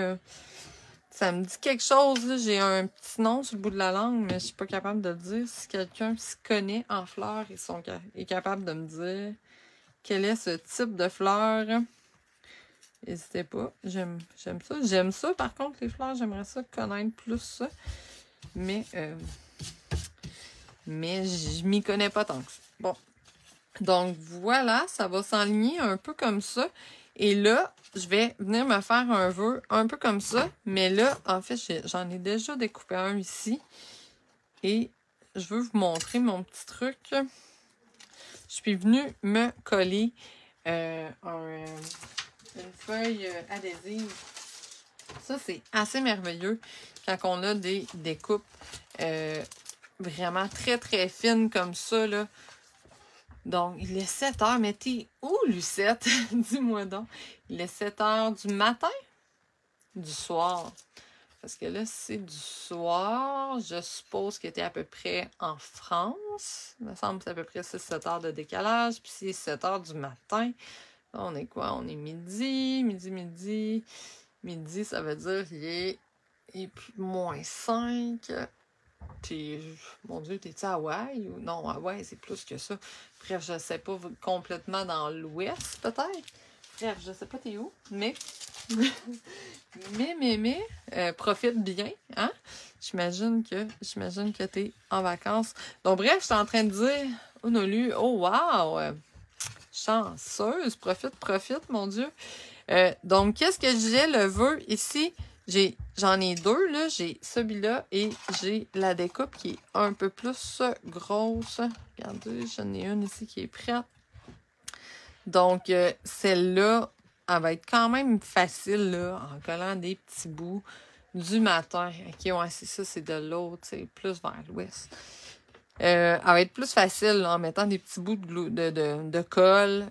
ça me dit quelque chose, là, j'ai un petit nom sur le bout de la langue, mais je suis pas capable de le dire. Si quelqu'un s'y connaît en fleurs est capable de me dire quel est ce type de fleur, n'hésitez pas. J'aime ça. J'aime ça, par contre, les fleurs, j'aimerais ça connaître plus ça. Mais je m'y connais pas tant que ça. Bon. Donc, voilà, ça va s'enligner un peu comme ça. Et là, je vais venir me faire un vœu un peu comme ça. Mais là, en fait, j'en ai déjà découpé un ici. Et je veux vous montrer mon petit truc. Je suis venue me coller une feuille adhésive. Ça, c'est assez merveilleux quand on a des découpes vraiment très, très fines comme ça, là. Donc, il est 7 h, mais t'es où, Lucette? Dis-moi donc. Il est 7 h du matin? Du soir. Parce que là, c'est du soir. Je suppose que t'es à peu près en France. pense. Il me semble que c'est à peu près 6-7 heures de décalage. Puis c'est 7 heures du matin. Là, on est quoi? On est midi. Midi, ça veut dire qu'il est moins 5. Mon Dieu, t'es-tu à Hawaï? Ou non, Hawaï, c'est plus que ça. Bref, je sais pas, complètement dans l'ouest, peut-être. Bref, je sais pas t'es où, mais... profite bien, hein? J'imagine que t'es en vacances. Donc, bref, je suis en train de dire, Honolulu, oh wow! Chanceuse, profite, mon Dieu. Donc, qu'est-ce que j'ai le vœu ici? J'en ai deux, là. J'ai celui-là et j'ai la découpe qui est un peu plus grosse. Regardez, j'en ai une ici qui est prête. Donc, celle-là, elle va être quand même facile, là, en collant des petits bouts du matin. OK, ouais, c'est ça, c'est de l'autre, c'est plus vers l'ouest. Elle va être plus facile là, en mettant des petits bouts de colle,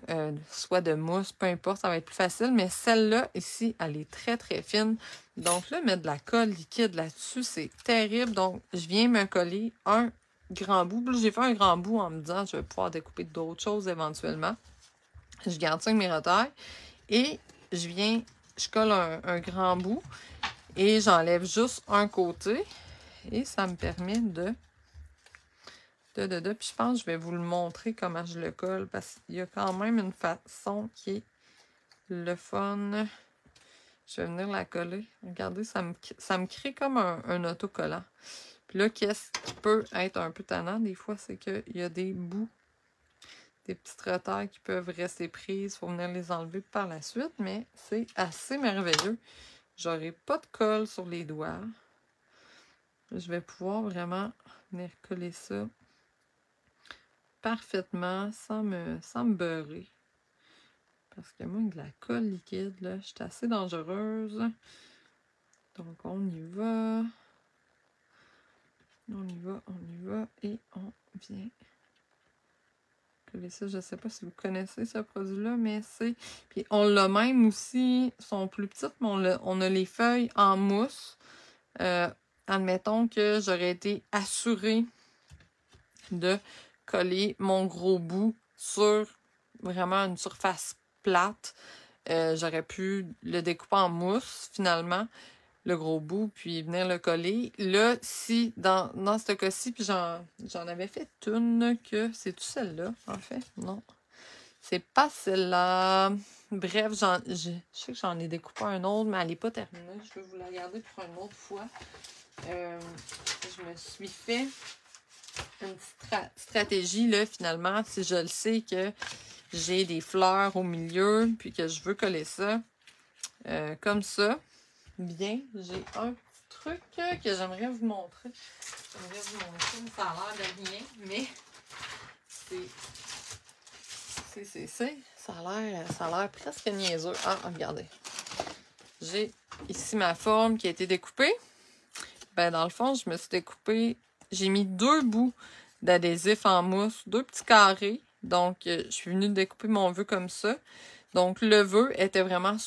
soit de mousse, peu importe, ça va être plus facile. Mais celle-là, ici, elle est très, très fine. Donc là, mettre de la colle liquide là-dessus, c'est terrible. Donc, je viens me coller un grand bout. J'ai fait un grand bout en me disant je vais pouvoir découper d'autres choses éventuellement. Je garde ça avec mes retailles. Et je colle un grand bout et j'enlève juste un côté. Et ça me permet puis je pense que je vais vous le montrer comment je le colle parce qu'il y a quand même une façon qui est le fun. Je vais venir la coller. Regardez, ça me crée comme un autocollant. Puis là, qu'est-ce qui peut être un peu tannant des fois, c'est qu'il y a des bouts, des petites retailles qui peuvent rester prises. Il faut venir les enlever par la suite, mais c'est assez merveilleux. J'aurai pas de colle sur les doigts. Je vais pouvoir vraiment venir coller ça parfaitement sans me beurrer. Parce que moi, de la colle liquide, là, je suis assez dangereuse. Donc, on y va. Et on vient coller ça. Je ne sais pas si vous connaissez ce produit-là, mais c'est... Puis, on l'a même aussi, ils sont plus petites, mais on a les feuilles en mousse. Admettons que j'aurais été assurée de coller mon gros bout sur vraiment une surface plate. J'aurais pu le découper en mousse, finalement, le gros bout, puis venir le coller. Là, si, dans ce cas-ci, puis j'en avais fait une c'est-tu celle-là, en fait? Non. C'est pas celle-là. Bref, je sais que j'en ai découpé un autre, mais elle n'est pas terminée. Je vais vous la garder pour une autre fois. Je me suis fait une stratégie, là, finalement, si je le sais que j'ai des fleurs au milieu, puis que je veux coller ça comme ça, bien, j'ai un petit truc que j'aimerais vous montrer. Ça a l'air de rien, mais ça a l'air presque niaiseux. Ah, regardez. J'ai ici ma forme qui a été découpée. Ben, dans le fond, je me suis découpé. J'ai mis 2 bouts d'adhésif en mousse, 2 petits carrés. Donc, je suis venue découper mon vœu comme ça. Donc, le vœu était vraiment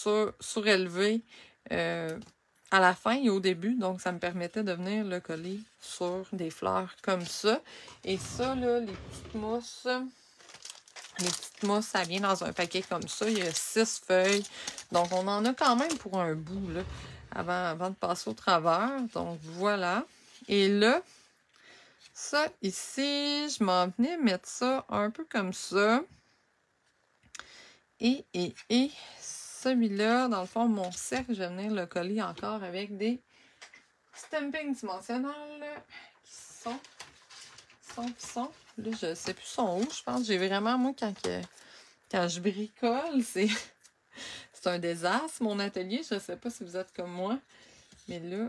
surélevé à la fin et au début. Donc, ça me permettait de venir le coller sur des fleurs comme ça. Et ça, là, les petites mousses, ça vient dans un paquet comme ça. Il y a 6 feuilles. Donc, on en a quand même pour un bout, là, avant de passer au travers. Donc, voilà. Et là, ça ici, je m'en venais mettre ça un peu comme ça. Et celui-là, dans le fond, mon cercle, je vais venir le coller encore avec des stampings dimensionnels qui sont. Là, je sais plus sont où. Je pense que j'ai vraiment, moi, quand je bricole, c'est un désastre, mon atelier. Je sais pas si vous êtes comme moi. Mais là,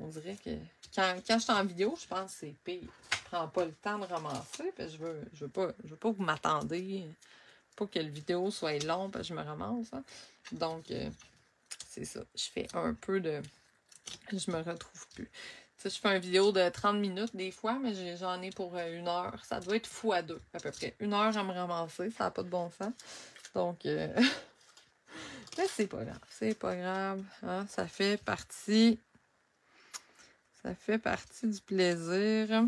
on dirait que quand je suis en vidéo, je pense que c'est pire. Je prends pas le temps de ramasser, parce que je veux pas que vous m'attendez. Pas que la vidéo soit longue, parce que je me ramasse. Hein. Donc, c'est ça. Je fais un peu de... Je me retrouve plus. Tu sais, je fais une vidéo de 30 minutes des fois, mais j'en ai pour 1 heure. Ça doit être x2 à peu près. 1 heure à me ramasser, ça n'a pas de bon sens. Donc... Mais c'est pas grave, c'est pas grave. Hein? Ça fait partie du plaisir.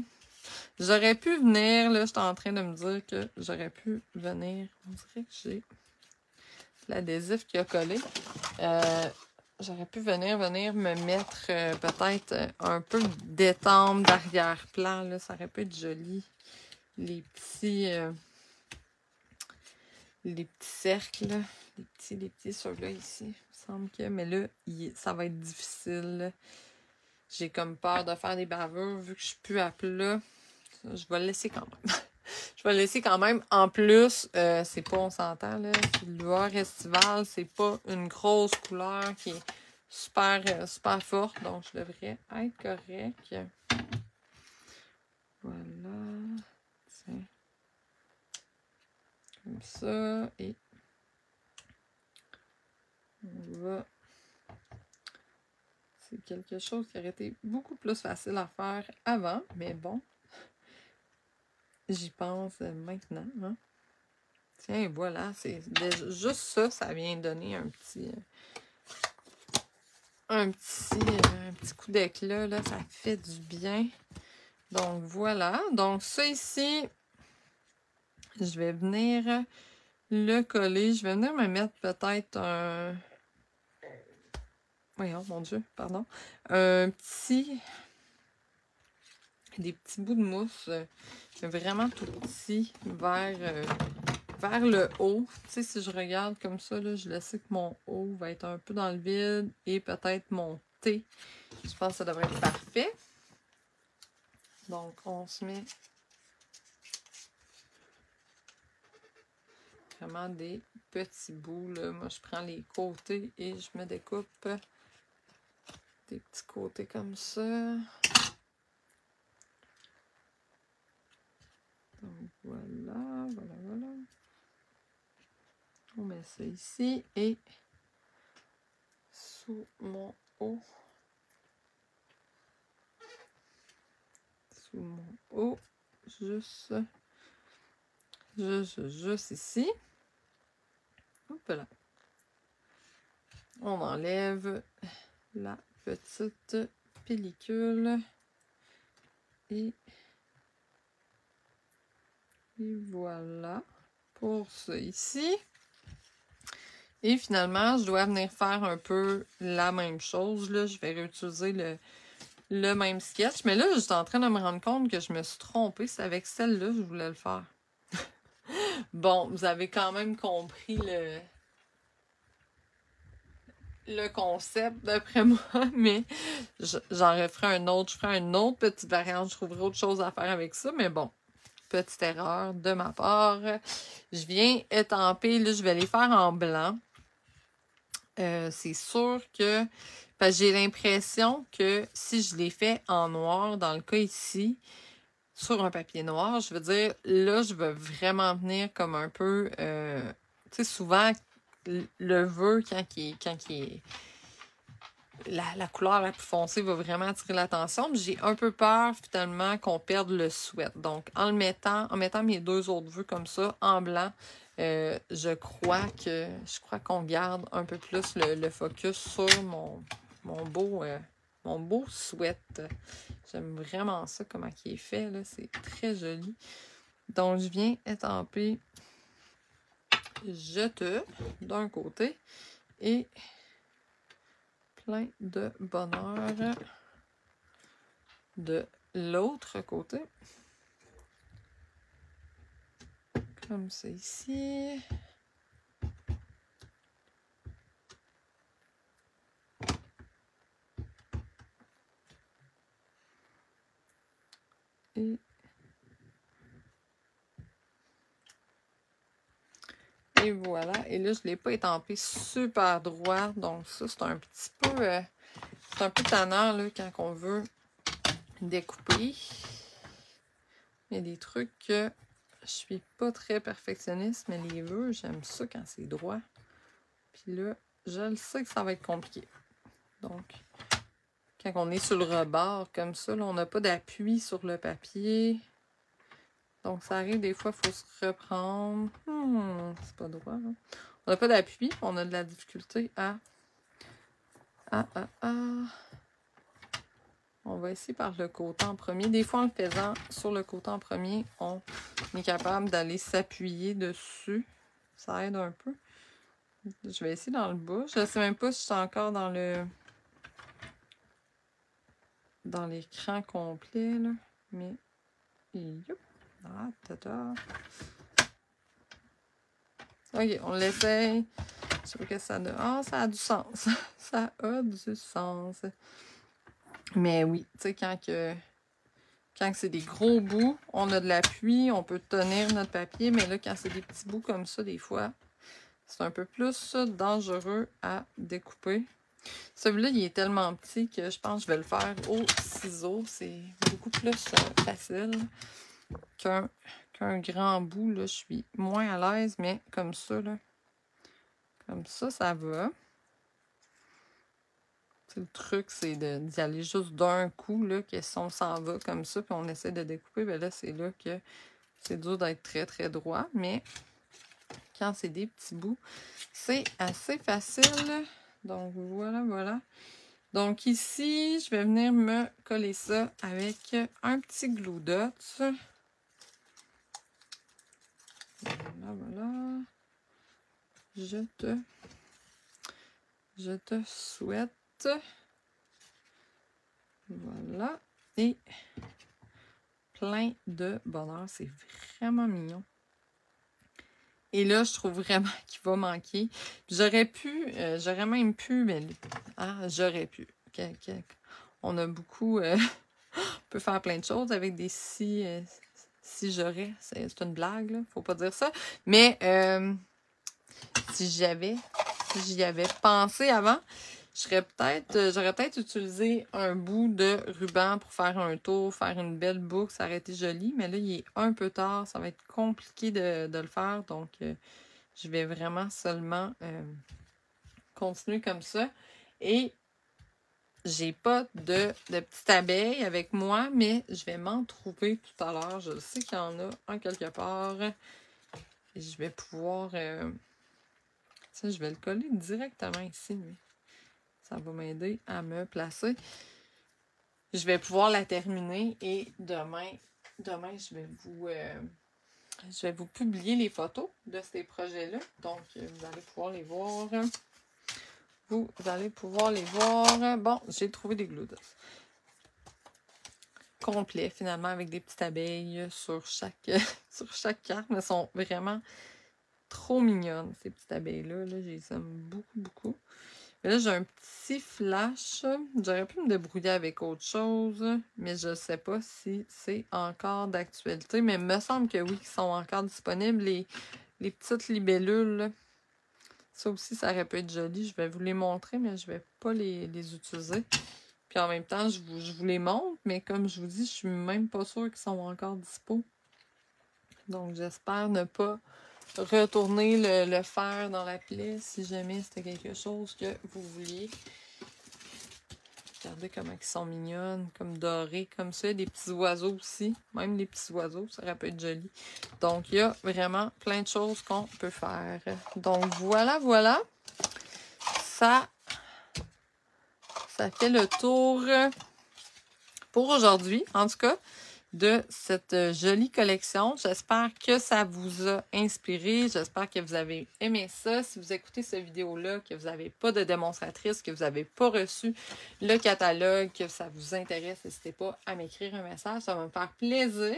J'aurais pu venir, là, j'étais en train de me dire que j'aurais pu venir. On dirait que j'ai l'adhésif qui a collé. J'aurais pu venir me mettre peut-être un peu d'étampe d'arrière-plan, là. Ça aurait pu être joli. Les petits cercles, là. Les petits ceux-là ici. Il me semble que, mais là, ça va être difficile. J'ai comme peur de faire des bavures vu que je suis plus à plat. Je vais le laisser quand même. Je vais le laisser quand même. En plus, c'est pas, on s'entend, là, c'est le lueur estival. C'est pas une grosse couleur qui est super forte. Donc, je devrais être correct. Voilà. Tiens. Comme ça. Et on va... C'est quelque chose qui aurait été beaucoup plus facile à faire avant. Mais bon. J'y pense maintenant. Hein? Tiens, voilà. C'est juste ça, ça vient donner un petit coup d'éclat. Là, ça fait du bien. Donc, voilà. Donc, ça ici, je vais venir le coller. Je vais venir me mettre peut-être un... Voyons, mon Dieu, pardon. Des petits bouts de mousse. Vraiment tout petit vers le haut. Tu sais, si je regarde comme ça, là, je le sais que mon haut va être un peu dans le vide et peut-être mon T. Je pense que ça devrait être parfait. Donc, on se met vraiment des petits bouts, là. Moi, je prends les côtés et je me découpe des petits côtés comme ça. Donc, voilà. On met ça ici et sous mon haut. Sous mon haut. Juste ici. Hop là. On enlève la petite pellicule. Et voilà pour ça ici. Et finalement, je dois venir faire un peu la même chose. Là, je vais réutiliser le même sketch. Mais là, je suis en train de me rendre compte que je me suis trompée. C'est avec celle-là que je voulais le faire. Bon, vous avez quand même compris le concept d'après moi, mais j'en referai un autre. Je ferai une autre petite variante. Je trouverai autre chose à faire avec ça, mais bon. Petite erreur de ma part. Je viens étamper. Là, je vais les faire en blanc. C'est sûr que... Parce que j'ai l'impression que si je les fais en noir, dans le cas ici, sur un papier noir, je veux dire, là, je veux vraiment venir comme un peu... tu sais, souvent, le vœu, quand il est la couleur la plus foncée va vraiment attirer l'attention. J'ai un peu peur, finalement, qu'on perde le sweat. Donc, en mettant mes deux autres vœux comme ça, en blanc, je crois qu'on garde un peu plus le focus sur mon beau sweat. J'aime vraiment ça, comment il est fait, là. C'est très joli. Donc, je viens étamper je te d'un côté et plein de bonheur de l'autre côté. Comme ça ici. Et voilà. Et là, je ne l'ai pas étampé super droit. Donc ça, c'est un petit peu... c'est un peu tannant, là, quand on veut découper. Il y a des trucs que je suis pas très perfectionniste, mais les vœux, j'aime ça quand c'est droit. Puis là, je le sais que ça va être compliqué. Donc, quand on est sur le rebord comme ça, là, on n'a pas d'appui sur le papier. Donc, ça arrive des fois, il faut se reprendre. C'est pas droit, hein? On n'a pas d'appui, on a de la difficulté à... On va essayer par le côté en premier. Des fois, en le faisant sur le côté en premier, on est capable d'aller s'appuyer dessus. Ça aide un peu. Je vais essayer dans le bas. Je ne sais même pas si je suis encore dans l'écran complet, là. Mais, youp. Ah, tata. OK, on l'essaye. Je sais pas ce que ça donne. Ah, ça a du sens. Ça a du sens. Mais oui, tu sais, quand c'est des gros bouts, on a de l'appui, on peut tenir notre papier. Mais là, quand c'est des petits bouts comme ça, des fois, c'est un peu plus dangereux à découper. Celui-là, il est tellement petit que je pense que je vais le faire au ciseau. C'est beaucoup plus facile qu'un grand bout. Là, je suis moins à l'aise, mais comme ça, là. Comme ça va. T'sais, le truc, c'est d'y aller juste d'un coup, là, que si on s'en va comme ça, puis on essaie de découper, ben là, c'est là que c'est dur d'être très, très droit. Mais quand c'est des petits bouts, c'est assez facile. Donc, voilà. Donc, ici, je vais venir me coller ça avec un petit glue dot. Voilà. Je te souhaite. Voilà. Et plein de bonheur. C'est vraiment mignon. Et là, je trouve vraiment qu'il va manquer. J'aurais même pu, mais j'aurais pu. On a beaucoup, on peut faire plein de choses avec des si j'aurais. C'est une blague, là. Faut pas dire ça. Mais si j'y avais pensé avant, j'aurais peut-être utilisé un bout de ruban pour faire un tour, faire une belle boucle, ça aurait été joli, mais là, il est un peu tard, ça va être compliqué de le faire, donc je vais vraiment seulement continuer comme ça. Et j'ai pas de petite abeille avec moi, mais je vais m'en trouver tout à l'heure. Je sais qu'il y en a en quelque part. Et je vais pouvoir... je vais le coller directement ici, mais ça va m'aider à me placer. Je vais pouvoir la terminer et demain je vais vous publier les photos de ces projets-là. Donc, vous allez pouvoir les voir. Vous allez pouvoir les voir. Bon, j'ai trouvé des glue dots complets, finalement, avec des petites abeilles sur chaque carte. Mais elles sont vraiment trop mignonnes, ces petites abeilles-là. Là, j'ai ça beaucoup. Mais là, j'ai un petit flash. J'aurais pu me débrouiller avec autre chose, mais je ne sais pas si c'est encore d'actualité. Mais il me semble que oui, qu'ils sont encore disponibles. Les petites libellules, ça aussi, ça aurait pu être joli. Je vais vous les montrer, mais je ne vais pas les utiliser. Puis en même temps, je vous les montre, mais comme je vous dis, je suis même pas sûre qu'ils sont encore dispo. Donc, j'espère ne pas retourner le fer dans la plaie si jamais c'était quelque chose que vous vouliez. Regardez comment ils sont mignonnes, comme dorées, comme ça. Des petits oiseaux aussi. Même les petits oiseaux, ça aurait pu être joli. Donc, il y a vraiment plein de choses qu'on peut faire. Donc, voilà. Ça fait le tour pour aujourd'hui, en tout cas, de cette jolie collection. J'espère que ça vous a inspiré. J'espère que vous avez aimé ça. Si vous écoutez cette vidéo-là, que vous n'avez pas de démonstratrice, que vous n'avez pas reçu le catalogue, que ça vous intéresse, n'hésitez pas à m'écrire un message. Ça va me faire plaisir.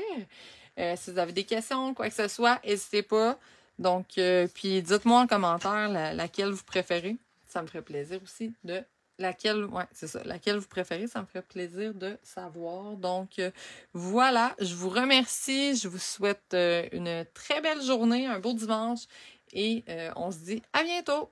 Si vous avez des questions, quoi que ce soit, n'hésitez pas. Donc, puis dites-moi en commentaire laquelle vous préférez. Ça me ferait plaisir aussi de... Laquelle vous préférez, ça me ferait plaisir de savoir. Donc, voilà, je vous remercie. Je vous souhaite une très belle journée, un beau dimanche et on se dit à bientôt!